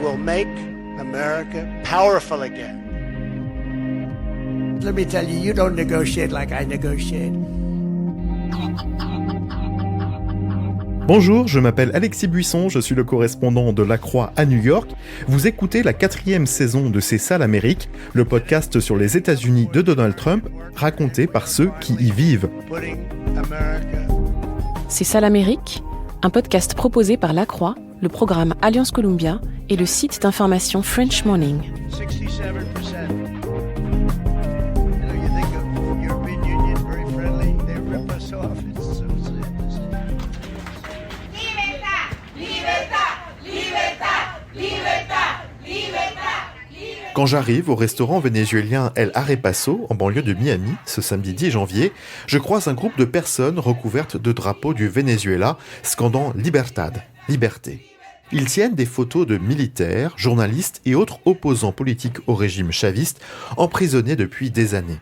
will make America powerful again. Let me tell you, you don't negotiate like I negotiate. Bonjour, je m'appelle Alexis Buisson, je suis le correspondant de La Croix à New York. Vous écoutez la 4e saison de C'est ça l'Amérique, le podcast sur les États-Unis de Donald Trump, raconté par ceux qui y vivent. C'est ça l'Amérique, un podcast proposé par La Croix, le programme Alliance Columbia et le site d'information French Morning. 67%. Quand j'arrive au restaurant vénézuélien El Arepaso, en banlieue de Miami, ce samedi 10 janvier, je croise un groupe de personnes recouvertes de drapeaux du Venezuela, scandant « Libertad », liberté. Ils tiennent des photos de militaires, journalistes et autres opposants politiques au régime chaviste, emprisonnés depuis des années.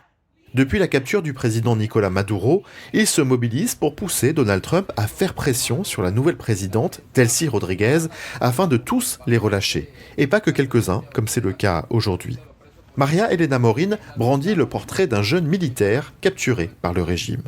Depuis la capture du président Nicolás Maduro, ils se mobilisent pour pousser Donald Trump à faire pression sur la nouvelle présidente, Delcy Rodríguez, afin de tous les relâcher, et pas que quelques-uns, comme c'est le cas aujourd'hui. Maria Elena Morin brandit le portrait d'un jeune militaire capturé par le régime.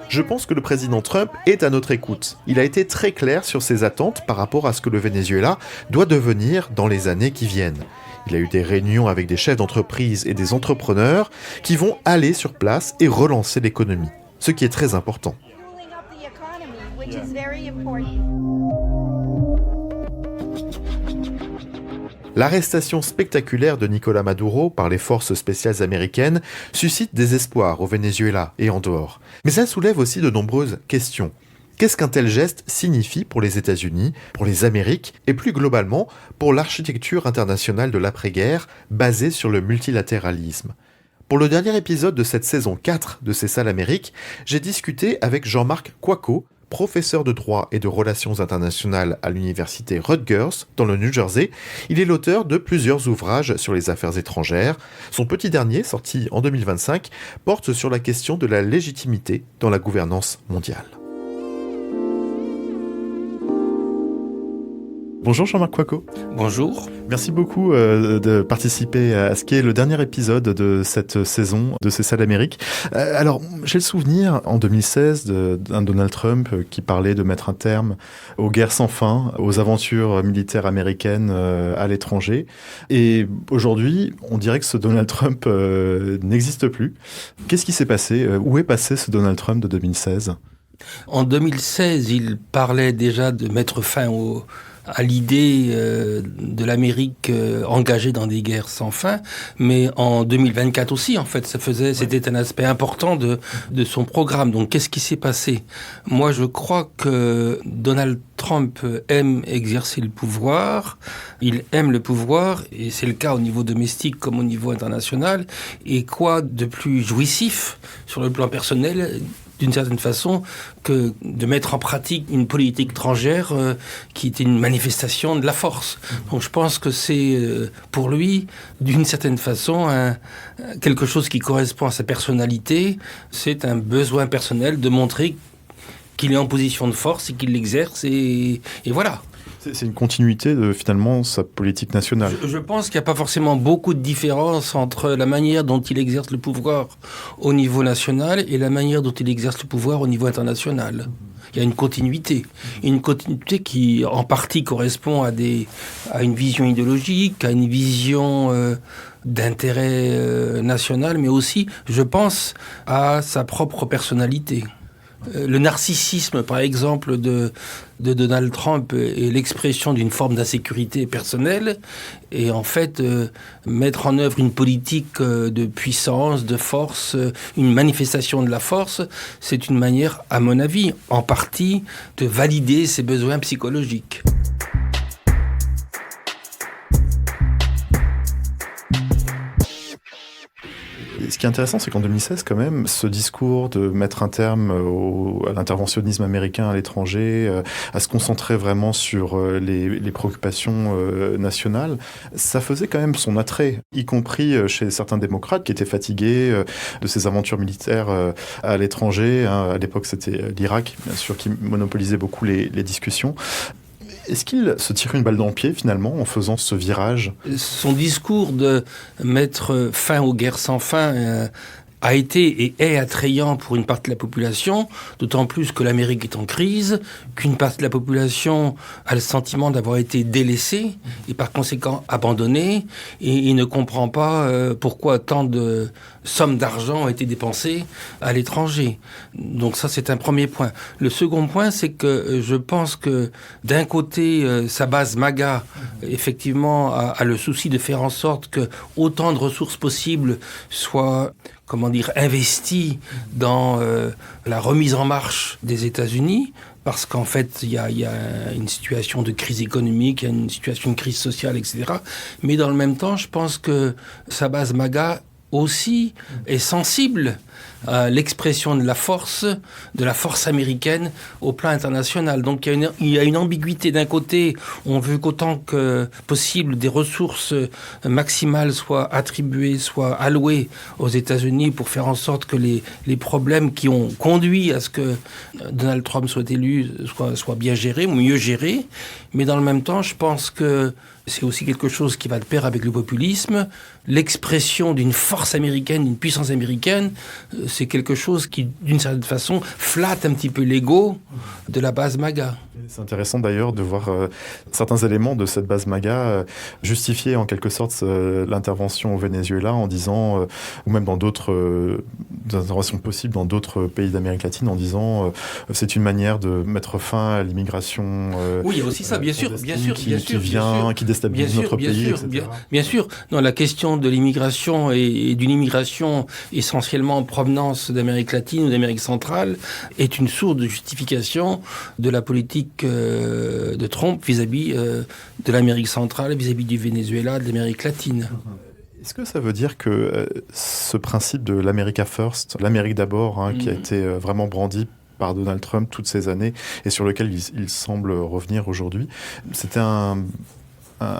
Je pense que le président Trump est à notre écoute. Il a été très clair sur ses attentes par rapport à ce que le Venezuela doit devenir dans les années qui viennent. Il a eu des réunions avec des chefs d'entreprise et des entrepreneurs qui vont aller sur place et relancer l'économie, ce qui est très important. L'arrestation spectaculaire de Nicolás Maduro par les forces spéciales américaines suscite des espoirs au Venezuela et en dehors. Mais ça soulève aussi de nombreuses questions. Qu'est-ce qu'un tel geste signifie pour les États-Unis, pour les Amériques et plus globalement pour l'architecture internationale de l'après-guerre basée sur le multilatéralisme ? Pour le dernier épisode de cette saison 4 de C'est ça l'Amérique, j'ai discuté avec Jean-Marc Coicot, professeur de droit et de relations internationales à l'université Rutgers, dans le New Jersey. Il est l'auteur de plusieurs ouvrages sur les affaires étrangères. Son petit dernier, sorti en 2025, porte sur la question de la légitimité dans la gouvernance mondiale. Bonjour Jean-Marc Coicot. Bonjour. Merci beaucoup de participer à ce qui est le dernier épisode de cette saison de C'est ça l'Amérique. Alors, j'ai le souvenir en 2016 d'un Donald Trump qui parlait de mettre un terme aux guerres sans fin, aux aventures militaires américaines à l'étranger. Et aujourd'hui, on dirait que ce Donald Trump n'existe plus. Qu'est-ce qui s'est passé ? Où est passé ce Donald Trump de 2016 ? En 2016, il parlait déjà de mettre fin à l'idée de l'Amérique engagée dans des guerres sans fin, mais en 2024 aussi, en fait, c'était un aspect important de son programme. Donc, qu'est-ce qui s'est passé ? Moi, je crois que Donald Trump aime exercer le pouvoir, il aime le pouvoir, et c'est le cas au niveau domestique comme au niveau international, et quoi de plus jouissif sur le plan personnel d'une certaine façon, que de mettre en pratique une politique étrangère qui était une manifestation de la force. Donc je pense que c'est pour lui, d'une certaine façon, quelque chose qui correspond à sa personnalité. C'est un besoin personnel de montrer qu'il est en position de force et qu'il l'exerce, et voilà. C'est une continuité de, finalement, sa politique nationale. Je pense qu'il n'y a pas forcément beaucoup de différence entre la manière dont il exerce le pouvoir au niveau national et la manière dont il exerce le pouvoir au niveau international. Il y a une continuité qui, en partie, correspond à une vision idéologique, à une vision d'intérêt national, mais aussi, je pense, à sa propre personnalité. Le narcissisme, par exemple, de Donald Trump est l'expression d'une forme d'insécurité personnelle, et en fait, mettre en œuvre une politique de puissance, de force, une manifestation de la force, c'est une manière, à mon avis, en partie, de valider ses besoins psychologiques. Et ce qui est intéressant, c'est qu'en 2016, quand même, ce discours de mettre un terme à l'interventionnisme américain à l'étranger, à se concentrer vraiment sur les préoccupations nationales, ça faisait quand même son attrait, y compris chez certains démocrates qui étaient fatigués de ces aventures militaires à l'étranger. À l'époque, c'était l'Irak, bien sûr, qui monopolisait beaucoup les discussions. Est-ce qu'il se tire une balle dans le pied, finalement, en faisant ce virage ? Son discours de mettre fin aux guerres sans fin a été et est attrayant pour une partie de la population, d'autant plus que l'Amérique est en crise, qu'une partie de la population a le sentiment d'avoir été délaissée et par conséquent abandonnée, et il ne comprend pas pourquoi tant de sommes d'argent ont été dépensées à l'étranger. Donc ça, c'est un premier point. Le second point, c'est que je pense que d'un côté, sa base MAGA, effectivement, a le souci de faire en sorte que autant de ressources possibles soient investi dans la remise en marche des États-Unis, parce qu'en fait, il y a une situation de crise économique, il y a une situation de crise sociale, etc. Mais dans le même temps, je pense que sa base MAGA aussi est sensible à l'expression de la force américaine au plan international. Donc il y a une ambiguïté. D'un côté, on veut qu'autant que possible des ressources maximales soient attribuées, soient allouées aux États-Unis pour faire en sorte que les problèmes qui ont conduit à ce que Donald Trump soit élu soient bien gérés, ou mieux gérés. Mais dans le même temps, je pense que c'est aussi quelque chose qui va de pair avec le populisme. L'expression d'une force américaine, d'une puissance américaine, c'est quelque chose qui, d'une certaine façon, flatte un petit peu l'ego de la base MAGA. C'est intéressant d'ailleurs de voir certains éléments de cette base MAGA justifier en quelque sorte l'intervention au Venezuela en disant, ou même dans d'autres interventions possibles dans d'autres pays d'Amérique latine, en disant c'est une manière de mettre fin à l'immigration. Oui, il y a aussi ça, bien sûr, qui déstabilise notre pays, etc. Bien sûr. Non, la question de l'immigration et d'une immigration essentiellement en provenance d'Amérique latine ou d'Amérique centrale est une source de justification de la politique de Trump vis-à-vis de l'Amérique centrale, vis-à-vis du Venezuela, de l'Amérique latine. Est-ce que ça veut dire que ce principe de l'America First, l'Amérique d'abord, qui a été vraiment brandi par Donald Trump toutes ces années et sur lequel il semble revenir aujourd'hui, c'était un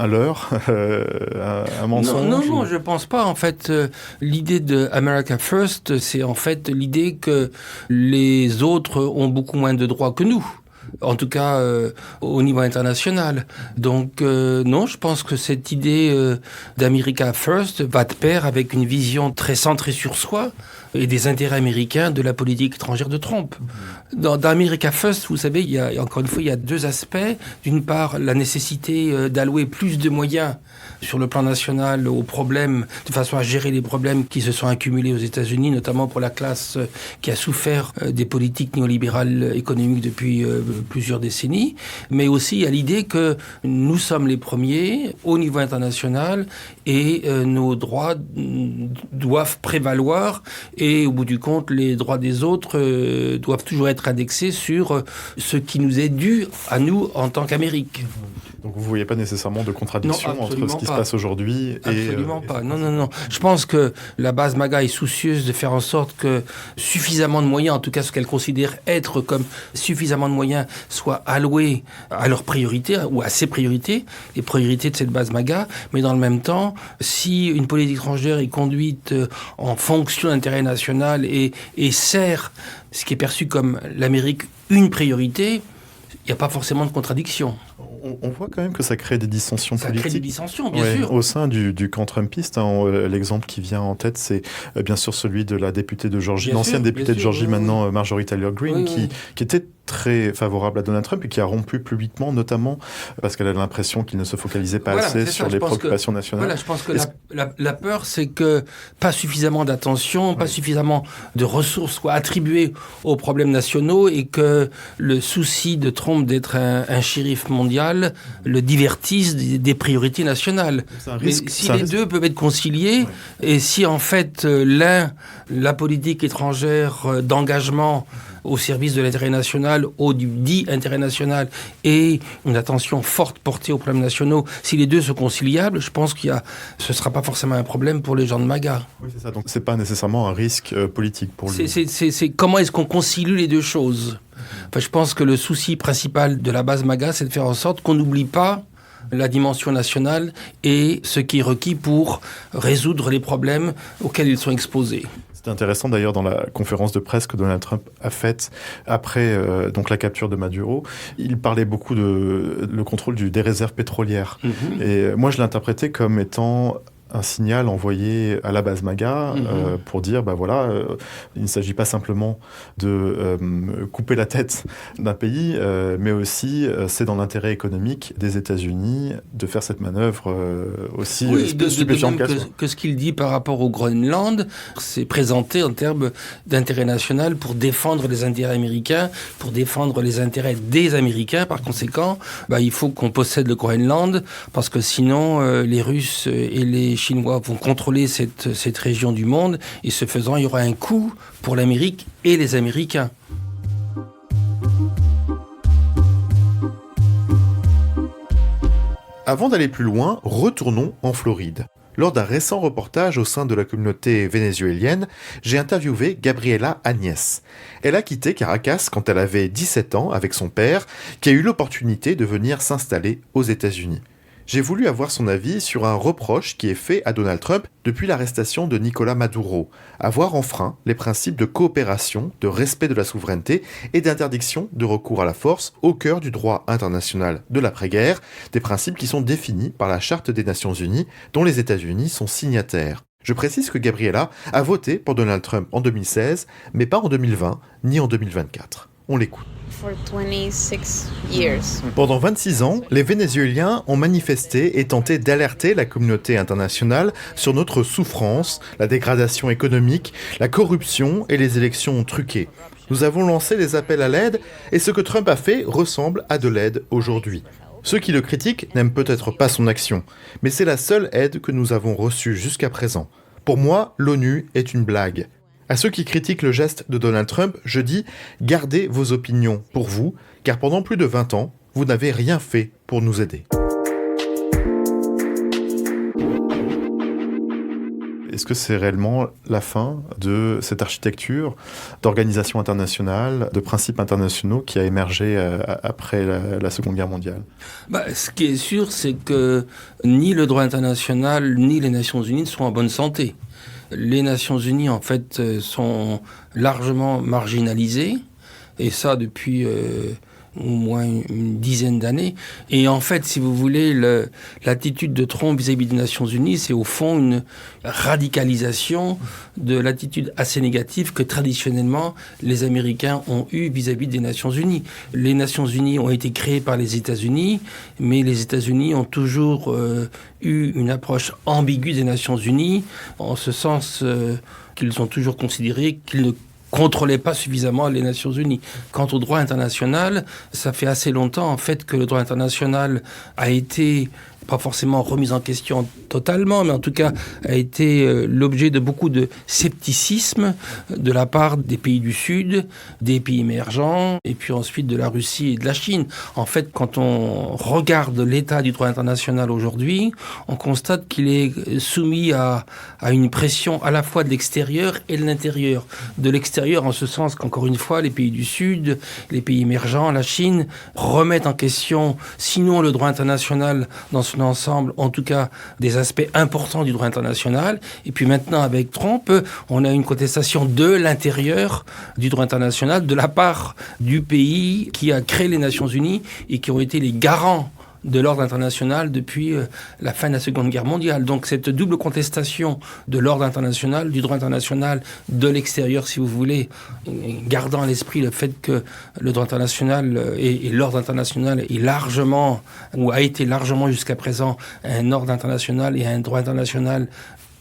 leurre, un mensonge? Non, je pense pas. En fait, l'idée de America First, c'est en fait l'idée que les autres ont beaucoup moins de droits que nous. En tout cas, au niveau international. Donc, non, je pense que cette idée d'America First va de pair avec une vision très centrée sur soi et des intérêts américains de la politique étrangère de Trump. Dans America First, vous savez, encore une fois, il y a deux aspects. D'une part, la nécessité d'allouer plus de moyens sur le plan national aux problèmes, de façon à gérer les problèmes qui se sont accumulés aux États-Unis, notamment pour la classe qui a souffert des politiques néolibérales économiques depuis plusieurs décennies, mais aussi à l'idée que nous sommes les premiers au niveau international et nos droits doivent prévaloir et au bout du compte, les droits des autres doivent toujours être indexés sur ce qui nous est dû à nous en tant qu'Amérique. Donc vous ne voyez pas nécessairement de contradiction entre ce qui se passe aujourd'hui et... Absolument pas. Non. Je pense que la base MAGA est soucieuse de faire en sorte que suffisamment de moyens, en tout cas ce qu'elle considère être comme suffisamment de moyens, soient alloués à leurs priorités ou à ses priorités, les priorités de cette base MAGA. Mais dans le même temps, si une politique étrangère est conduite en fonction de l'intérêt national et sert ce qui est perçu comme l'Amérique une priorité, il n'y a pas forcément de contradiction. On voit quand même que ça crée des dissensions politiques. Ça crée des dissensions, bien sûr. Au sein du camp trumpiste, l'exemple qui vient en tête, c'est bien sûr celui de la députée de Georgie, l'ancienne députée de Georgie, maintenant Marjorie Taylor Greene, qui était très favorable à Donald Trump et qui a rompu publiquement, notamment parce qu'elle a l'impression qu'il ne se focalisait pas assez sur les préoccupations nationales. Voilà, je pense que la peur, c'est que pas suffisamment d'attention, pas suffisamment de ressources soient attribuées aux problèmes nationaux et que le souci de Trump d'être un shérif mondial le divertisse des priorités nationales. Mais si les deux peuvent être conciliés et si en fait la politique étrangère d'engagement au service de l'intérêt national, du dit intérêt national, et une attention forte portée aux problèmes nationaux, si les deux sont conciliables, je pense ce ne sera pas forcément un problème pour les gens de MAGA. Oui, c'est ça. Donc, c'est pas nécessairement un risque politique pour lui. C'est comment est-ce qu'on concilie les deux choses. Enfin, je pense que le souci principal de la base MAGA, c'est de faire en sorte qu'on n'oublie pas la dimension nationale et ce qui est requis pour résoudre les problèmes auxquels ils sont exposés. C'était intéressant d'ailleurs dans la conférence de presse que Donald Trump a faite après donc la capture de Maduro. Il parlait beaucoup le contrôle des réserves pétrolières. Mm-hmm. Et moi, je l'interprétais comme étant un signal envoyé à la base MAGA pour dire, il ne s'agit pas simplement de couper la tête d'un pays, mais aussi c'est dans l'intérêt économique des États-Unis de faire cette manœuvre aussi stupéfiante que ce qu'il dit par rapport au Groenland, c'est présenté en termes d'intérêt national pour défendre les intérêts américains, pour défendre les intérêts des Américains. Par conséquent, il faut qu'on possède le Groenland, parce que sinon, les Russes et les Chinois vont contrôler cette région du monde, et ce faisant, il y aura un coût pour l'Amérique et les Américains. Avant d'aller plus loin, retournons en Floride. Lors d'un récent reportage au sein de la communauté vénézuélienne, j'ai interviewé Gabriela Agnès. Elle a quitté Caracas quand elle avait 17 ans avec son père, qui a eu l'opportunité de venir s'installer aux États-Unis. J'ai voulu avoir son avis sur un reproche qui est fait à Donald Trump depuis l'arrestation de Nicolás Maduro, avoir enfreint les principes de coopération, de respect de la souveraineté et d'interdiction de recours à la force au cœur du droit international de l'après-guerre, des principes qui sont définis par la Charte des Nations Unies dont les États-Unis sont signataires. Je précise que Gabriela a voté pour Donald Trump en 2016, mais pas en 2020 ni en 2024. On l'écoute. Pendant 26 ans, les Vénézuéliens ont manifesté et tenté d'alerter la communauté internationale sur notre souffrance, la dégradation économique, la corruption et les élections truquées. Nous avons lancé des appels à l'aide et ce que Trump a fait ressemble à de l'aide aujourd'hui. Ceux qui le critiquent n'aiment peut-être pas son action, mais c'est la seule aide que nous avons reçue jusqu'à présent. Pour moi, l'ONU est une blague. À ceux qui critiquent le geste de Donald Trump, je dis « Gardez vos opinions pour vous, car pendant plus de 20 ans, vous n'avez rien fait pour nous aider. » Est-ce que c'est réellement la fin de cette architecture d'organisation internationale, de principes internationaux qui a émergé après la Seconde Guerre mondiale ? Ce qui est sûr, c'est que ni le droit international, ni les Nations Unies ne sont en bonne santé. Les Nations Unies, en fait, sont largement marginalisées, et ça depuis au moins une dizaine d'années. Et en fait, si vous voulez, l'attitude de Trump vis-à-vis des Nations Unies, c'est au fond une radicalisation de l'attitude assez négative que traditionnellement les Américains ont eue vis-à-vis des Nations Unies. Les Nations Unies ont été créées par les États-Unis, mais les États-Unis ont toujours eu une approche ambiguë des Nations Unies, en ce sens qu'ils ont toujours considéré qu'ils ne contrôlait pas suffisamment les Nations Unies. Quant au droit international, ça fait assez longtemps en fait que le droit international a été pas forcément remise en question totalement, mais en tout cas a été l'objet de beaucoup de scepticisme de la part des pays du Sud, des pays émergents, et puis ensuite de la Russie et de la Chine. En fait, quand on regarde l'état du droit international aujourd'hui, on constate qu'il est soumis à une pression à la fois de l'extérieur et de l'intérieur. De l'extérieur en ce sens qu'encore une fois, les pays du Sud, les pays émergents, la Chine, remettent en question, sinon le droit international dans son ensemble, en tout cas des aspects importants du droit international. Et puis maintenant, avec Trump, on a une contestation de l'intérieur du droit international, de la part du pays qui a créé les Nations Unies et qui ont été les garants de l'ordre international depuis la fin de la Seconde Guerre mondiale. Donc cette double contestation de l'ordre international, du droit international, de l'extérieur, si vous voulez, gardant à l'esprit le fait que le droit international et l'ordre international est largement, ou a été largement jusqu'à présent, un ordre international et un droit international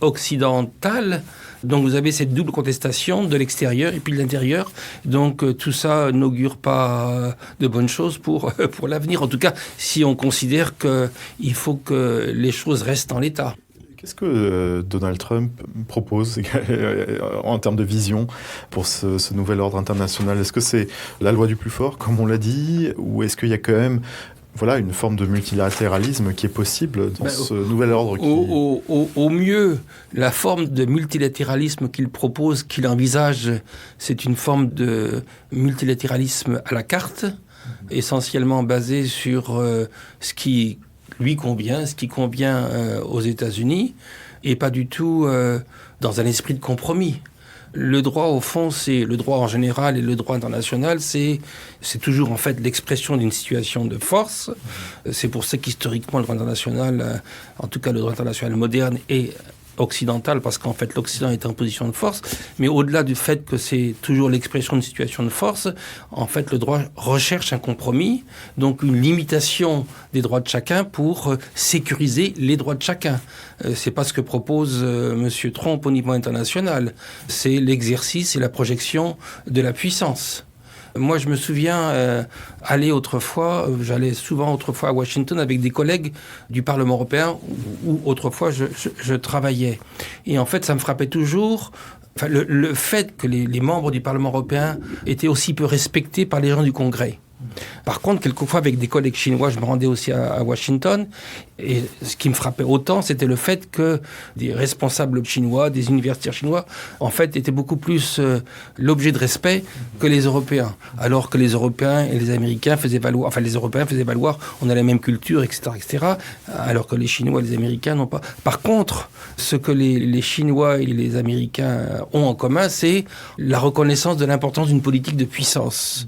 occidental. Donc vous avez cette double contestation de l'extérieur et puis de l'intérieur. Donc tout ça n'augure pas de bonnes choses pour l'avenir. En tout cas, si on considère qu'il faut que les choses restent en l'état. Qu'est-ce que Donald Trump propose en termes de vision pour ce nouvel ordre international? Est-ce que c'est la loi du plus fort, comme on l'a dit, ou est-ce qu'il y a quand même une forme de multilatéralisme qui est possible dans ce nouvel ordre au mieux, la forme de multilatéralisme qu'il propose, qu'il envisage, c'est une forme de multilatéralisme à la carte, essentiellement basée sur ce qui lui convient, ce qui convient aux États-Unis, et pas du tout dans un esprit de compromis. Le droit, au fond, c'est le droit en général et le droit international, c'est toujours en fait l'expression d'une situation de force. C'est pour ça qu'historiquement, le droit international, en tout cas le droit international moderne, est occidentale, parce qu'en fait l'Occident est en position de force, mais au-delà du fait que c'est toujours l'expression d'une situation de force, en fait le droit recherche un compromis, donc une limitation des droits de chacun pour sécuriser les droits de chacun. C'est pas ce que propose Monsieur Trump au niveau international, c'est l'exercice et la projection de la puissance. Moi, je me souviens j'allais souvent autrefois à Washington avec des collègues du Parlement européen où autrefois je travaillais. Et en fait, ça me frappait toujours le fait que les membres du Parlement européen étaient aussi peu respectés par les gens du Congrès. Par contre, quelquefois, avec des collègues chinois, je me rendais aussi à Washington, et ce qui me frappait autant, c'était le fait que des responsables chinois, des universitaires chinois, en fait, étaient beaucoup plus l'objet de respect que les Européens. Alors que les Européens et les Américains faisaient valoir, on a la même culture, etc., alors que les Chinois et les Américains n'ont pas. Par contre, ce que les Chinois et les Américains ont en commun, c'est la reconnaissance de l'importance d'une politique de puissance.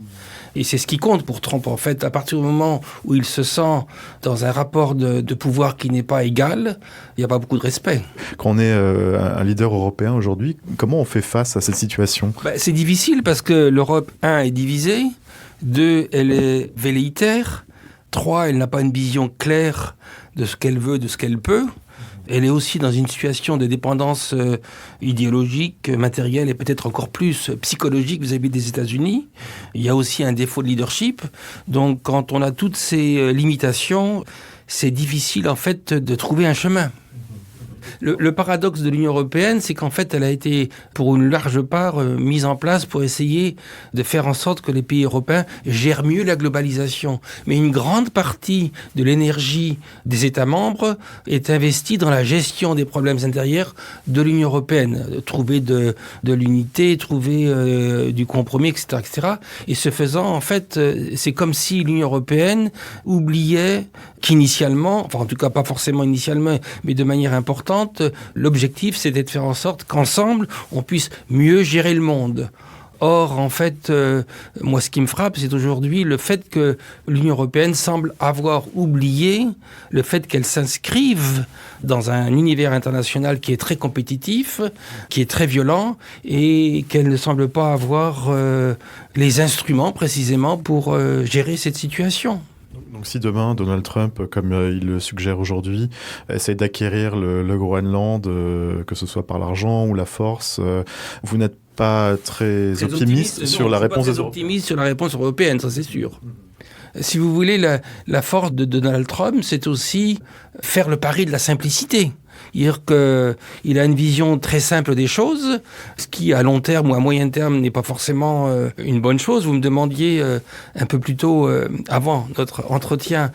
Et c'est ce qui compte pour Trump, en fait. À partir du moment où il se sent dans un rapport de pouvoir qui n'est pas égal, il n'y a pas beaucoup de respect. Quand on est un leader européen aujourd'hui, comment on fait face à cette situation ? C'est difficile parce que l'Europe, 1, est divisée, 2, elle est velléitaire, 3, elle n'a pas une vision claire de ce qu'elle veut, de ce qu'elle peut. Elle est aussi dans une situation de dépendance idéologique, matérielle et peut-être encore plus psychologique vis-à-vis des États-Unis. Il y a aussi un défaut de leadership. Donc, quand on a toutes ces limitations, c'est difficile en fait de trouver un chemin. Le paradoxe de l'Union européenne, c'est qu'en fait, elle a été, pour une large part, mise en place pour essayer de faire en sorte que les pays européens gèrent mieux la globalisation. Mais une grande partie de l'énergie des États membres est investie dans la gestion des problèmes intérieurs de l'Union européenne. Trouver de l'unité, trouver du compromis, etc., etc. Et ce faisant, en fait, c'est comme si l'Union européenne oubliait qu'initialement, enfin en tout cas pas forcément initialement, mais de manière importante, l'objectif c'était de faire en sorte qu'ensemble on puisse mieux gérer le monde. Or, en fait, moi ce qui me frappe, c'est aujourd'hui le fait que l'Union européenne semble avoir oublié le fait qu'elle s'inscrive dans un univers international qui est très compétitif, qui est très violent, et qu'elle ne semble pas avoir les instruments précisément pour gérer cette situation. Donc si demain, Donald Trump, comme il le suggère aujourd'hui, essaie d'acquérir le Groenland, que ce soit par l'argent ou la force, vous n'êtes pas très optimiste sur la réponse des Européens? Optimiste sur la réponse européenne, ça c'est sûr. Si vous voulez, la force de Donald Trump, c'est aussi faire le pari de la simplicité. Dire qu'il a une vision très simple des choses, ce qui à long terme ou à moyen terme n'est pas forcément une bonne chose. Vous me demandiez un peu plus tôt, avant notre entretien,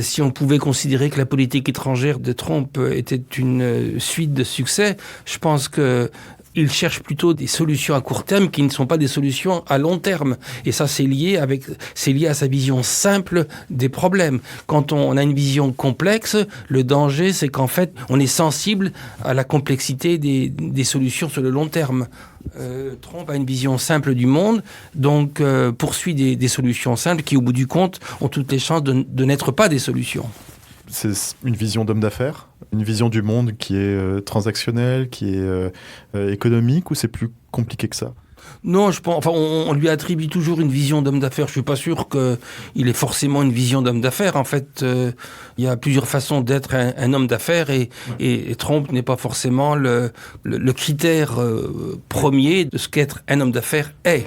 si on pouvait considérer que la politique étrangère de Trump était une suite de succès. Je pense que il cherche plutôt des solutions à court terme qui ne sont pas des solutions à long terme. Et ça, c'est lié à sa vision simple des problèmes. Quand on a une vision complexe, le danger, c'est qu'en fait, on est sensible à la complexité des solutions sur le long terme. Trump a une vision simple du monde, donc poursuit des solutions simples qui, au bout du compte, ont toutes les chances de n'être pas des solutions. C'est une vision d'homme d'affaires, une vision du monde qui est transactionnelle, qui est économique, ou c'est plus compliqué que ça? Non, je pense. Enfin, on lui attribue toujours une vision d'homme d'affaires. Je suis pas sûr qu'il ait forcément une vision d'homme d'affaires. En fait, il y a plusieurs façons d'être un homme d'affaires, et Trump n'est pas forcément le critère premier de ce qu'être un homme d'affaires est.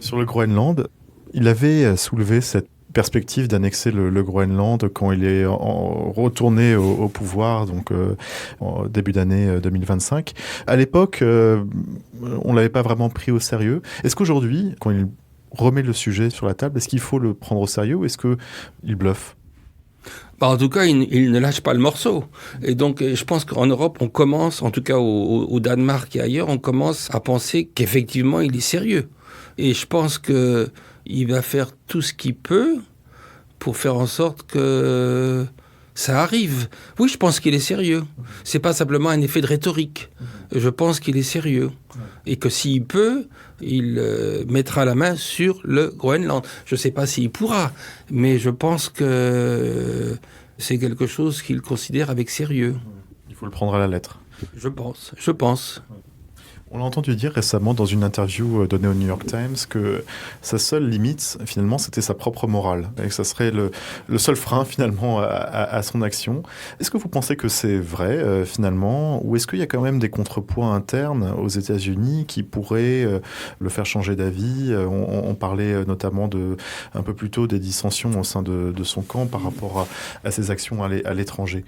Sur le Groenland, il avait soulevé cette perspective d'annexer le Groenland quand il est retourné au pouvoir, donc en début d'année 2025. À l'époque, on l'avait pas vraiment pris au sérieux. Est-ce qu'aujourd'hui, quand il remet le sujet sur la table, est-ce qu'il faut le prendre au sérieux ou est-ce qu'il bluffe ? En tout cas, il ne lâche pas le morceau. Et donc, je pense qu'en Europe, on commence, en tout cas au Danemark et ailleurs, on commence à penser qu'effectivement, il est sérieux. Et je pense qu'il va faire tout ce qu'il peut pour faire en sorte que ça arrive. Oui, je pense qu'il est sérieux. C'est pas simplement un effet de rhétorique. Je pense qu'il est sérieux. Et que s'il peut, il mettra la main sur le Groenland. Je ne sais pas s'il pourra, mais je pense que c'est quelque chose qu'il considère avec sérieux. Il faut le prendre à la lettre. Je pense. On l'a entendu dire récemment dans une interview donnée au New York Times que sa seule limite, finalement, c'était sa propre morale. Et que ça serait le seul frein, finalement, à son action. Est-ce que vous pensez que c'est vrai, finalement, ou est-ce qu'il y a quand même des contrepoids internes aux États-Unis qui pourraient le faire changer d'avis ? On parlait notamment un peu plus tôt des dissensions au sein de son camp par rapport à ses actions à l'étranger.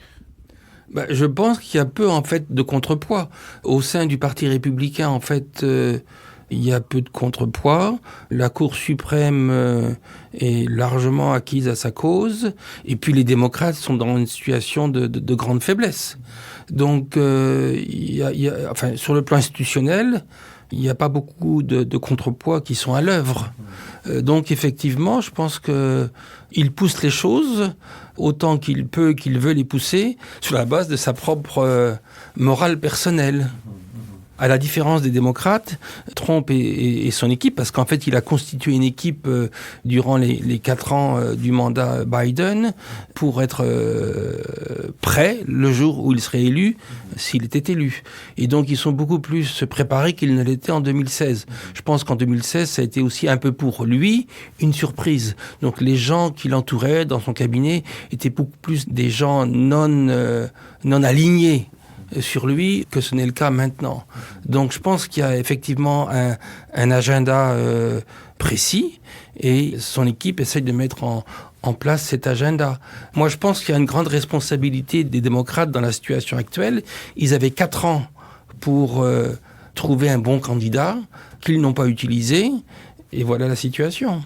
Je pense qu'il y a peu, en fait, de contrepoids. Au sein du Parti républicain, en fait, il y a peu de contrepoids. La Cour suprême est largement acquise à sa cause. Et puis, les démocrates sont dans une situation de grande faiblesse. Donc, sur le plan institutionnel, il n'y a pas beaucoup de contrepoids qui sont à l'œuvre. Donc, effectivement, je pense qu'il pousse les choses autant qu'il peut, qu'il veut les pousser, sur la base de sa propre morale personnelle. À la différence des démocrates, Trump et son équipe, parce qu'en fait, il a constitué une équipe durant les 4 ans du mandat Biden pour être prêt le jour où il serait élu, s'il était élu. Et donc, ils sont beaucoup plus préparés qu'ils ne l'étaient en 2016. Je pense qu'en 2016, ça a été aussi un peu pour lui une surprise. Donc, les gens qui l'entouraient dans son cabinet étaient beaucoup plus des gens non alignés sur lui que ce n'est le cas maintenant. Donc je pense qu'il y a effectivement un agenda précis et son équipe essaie de mettre en place cet agenda. Moi je pense qu'il y a une grande responsabilité des démocrates dans la situation actuelle. Ils avaient 4 ans pour trouver un bon candidat qu'ils n'ont pas utilisé et voilà la situation.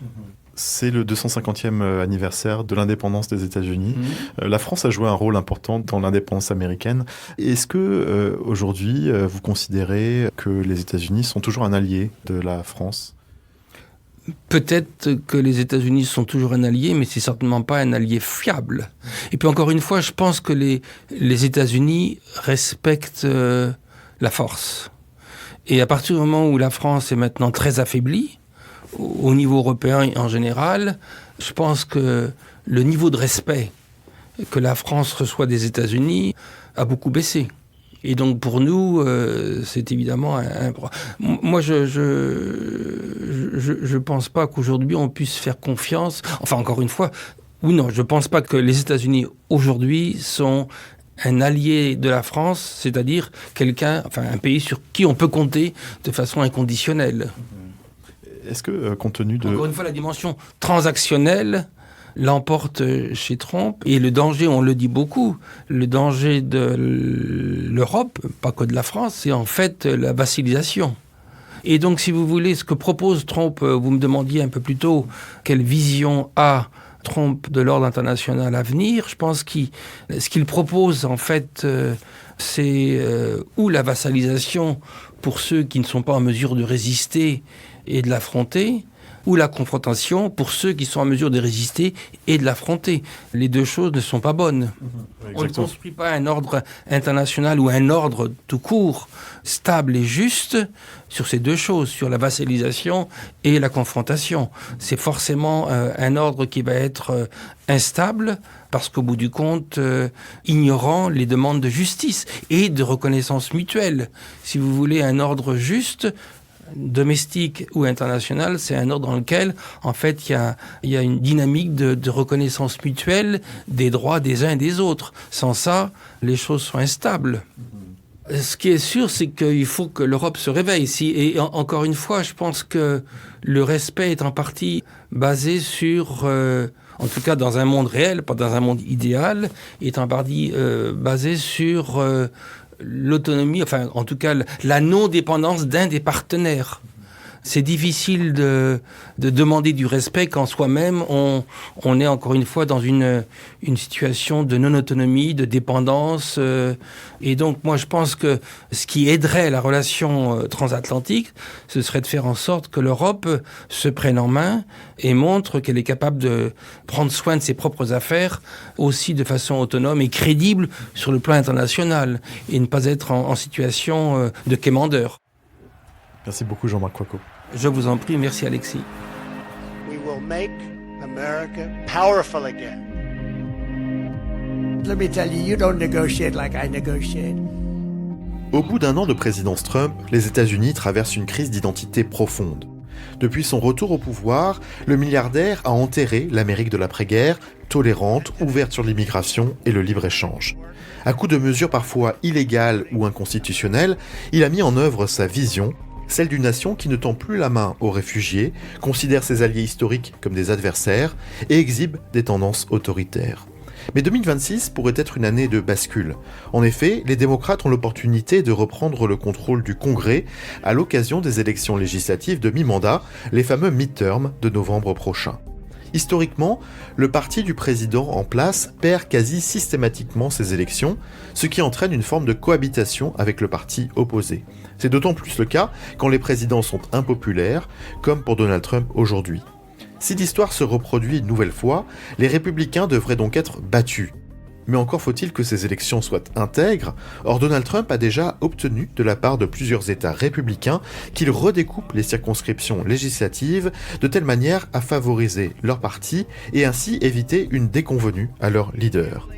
C'est le 250e anniversaire de l'indépendance des États-Unis. La France a joué un rôle important dans l'indépendance américaine. Est-ce que aujourd'hui, vous considérez que les États-Unis sont toujours un allié de la France ? Peut-être que les États-Unis sont toujours un allié, mais c'est certainement pas un allié fiable. Et puis encore une fois, je pense que les États-Unis respectent la force. Et à partir du moment où la France est maintenant très affaiblie, au niveau européen en général, je pense que le niveau de respect que la France reçoit des États-Unis a beaucoup baissé. Et donc pour nous, c'est évidemment moi, je pense pas qu'aujourd'hui on puisse faire confiance. Enfin, encore une fois, je pense pas que les États-Unis aujourd'hui sont un allié de la France, c'est-à-dire un pays sur qui on peut compter de façon inconditionnelle. Est-ce que, compte tenu de... Encore une fois, la dimension transactionnelle l'emporte chez Trump. Et le danger, on le dit beaucoup, le danger de l'Europe, pas que de la France, c'est en fait la vassalisation. Et donc, si vous voulez, ce que propose Trump, vous me demandiez un peu plus tôt, quelle vision a Trump de l'ordre international à venir, je pense que ce qu'il propose, en fait, c'est ou la vassalisation pour ceux qui ne sont pas en mesure de résister et de l'affronter, ou la confrontation pour ceux qui sont en mesure de résister et de l'affronter. Les deux choses ne sont pas bonnes. On ne construit pas un ordre international ou un ordre tout court, stable et juste, sur ces deux choses, sur la vassalisation et la confrontation. C'est forcément un ordre qui va être instable, parce qu'au bout du compte, ignorant les demandes de justice et de reconnaissance mutuelle. Si vous voulez un ordre juste, domestique ou international, c'est un ordre dans lequel, en fait, il y a une dynamique de reconnaissance mutuelle des droits des uns et des autres. Sans ça, les choses sont instables. Ce qui est sûr, c'est qu'il faut que l'Europe se réveille ici. Et encore une fois, je pense que le respect est en partie basé sur, en tout cas dans un monde réel, pas dans un monde idéal, est en partie basé sur l'autonomie, enfin en tout cas la non-dépendance d'un des partenaires. C'est difficile de demander du respect quand soi-même on est encore une fois dans une situation de non-autonomie, de dépendance. Et donc moi je pense que ce qui aiderait la relation transatlantique, ce serait de faire en sorte que l'Europe se prenne en main et montre qu'elle est capable de prendre soin de ses propres affaires aussi de façon autonome et crédible sur le plan international et ne pas être en situation de quémandeur. Merci beaucoup Jean-Marc Coicot. Je vous en prie, merci Alexis. We will make America powerful again. Let me tell you, you don't negotiate like I negotiate. Au bout d'un an de présidence Trump, les États-Unis traversent une crise d'identité profonde. Depuis son retour au pouvoir, le milliardaire a enterré l'Amérique de l'après-guerre, tolérante, ouverte sur l'immigration et le libre-échange. À coup de mesures parfois illégales ou inconstitutionnelles, il a mis en œuvre sa vision, celle d'une nation qui ne tend plus la main aux réfugiés, considère ses alliés historiques comme des adversaires et exhibe des tendances autoritaires. Mais 2026 pourrait être une année de bascule. En effet, les démocrates ont l'opportunité de reprendre le contrôle du Congrès à l'occasion des élections législatives de mi-mandat, les fameux midterms de novembre prochain. Historiquement, le parti du président en place perd quasi systématiquement ses élections, ce qui entraîne une forme de cohabitation avec le parti opposé. C'est d'autant plus le cas quand les présidents sont impopulaires, comme pour Donald Trump aujourd'hui. Si l'histoire se reproduit une nouvelle fois, les républicains devraient donc être battus. Mais encore faut-il que ces élections soient intègres. Or, Donald Trump a déjà obtenu de la part de plusieurs États républicains qu'ils redécoupent les circonscriptions législatives de telle manière à favoriser leur parti et ainsi éviter une déconvenue à leur leader.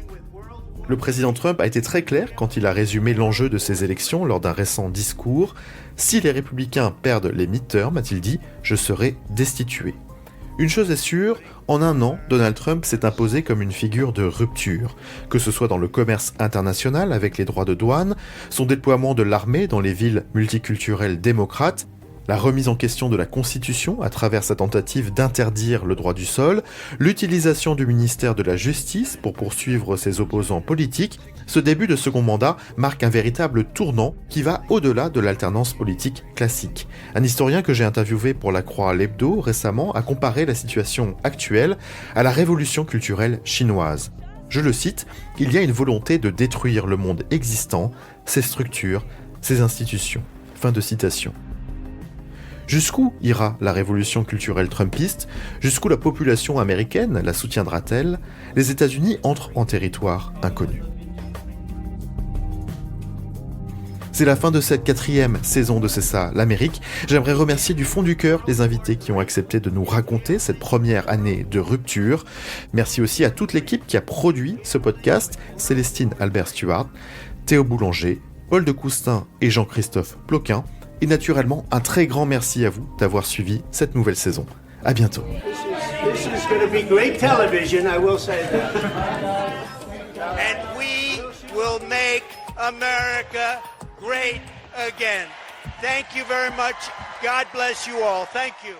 Le président Trump a été très clair quand il a résumé l'enjeu de ces élections lors d'un récent discours. « Si les républicains perdent les midterms, a-t-il dit, je serai destitué. » Une chose est sûre, en un an, Donald Trump s'est imposé comme une figure de rupture, que ce soit dans le commerce international avec les droits de douane, son déploiement de l'armée dans les villes multiculturelles démocrates, la remise en question de la Constitution à travers sa tentative d'interdire le droit du sol, l'utilisation du ministère de la Justice pour poursuivre ses opposants politiques, ce début de second mandat marque un véritable tournant qui va au-delà de l'alternance politique classique. Un historien que j'ai interviewé pour La Croix l'Hebdo récemment a comparé la situation actuelle à la révolution culturelle chinoise. Je le cite, « Il y a une volonté de détruire le monde existant, ses structures, ses institutions. » Fin de citation. Jusqu'où ira la révolution culturelle trumpiste? Jusqu'où la population américaine la soutiendra-t-elle? Les États-Unis entrent en territoire inconnu. C'est la fin de cette 4e saison de C'est ça, l'Amérique. J'aimerais remercier du fond du cœur les invités qui ont accepté de nous raconter cette première année de rupture. Merci aussi à toute l'équipe qui a produit ce podcast, Célestine Albert-Stuart, Théo Boulanger, Paul de Coustin et Jean-Christophe Ploquin. Et naturellement, un très grand merci à vous d'avoir suivi cette nouvelle saison. À bientôt. This is going to be great television, I will say that. And we will make America great again. Thank you very much. God bless you all. Thank you.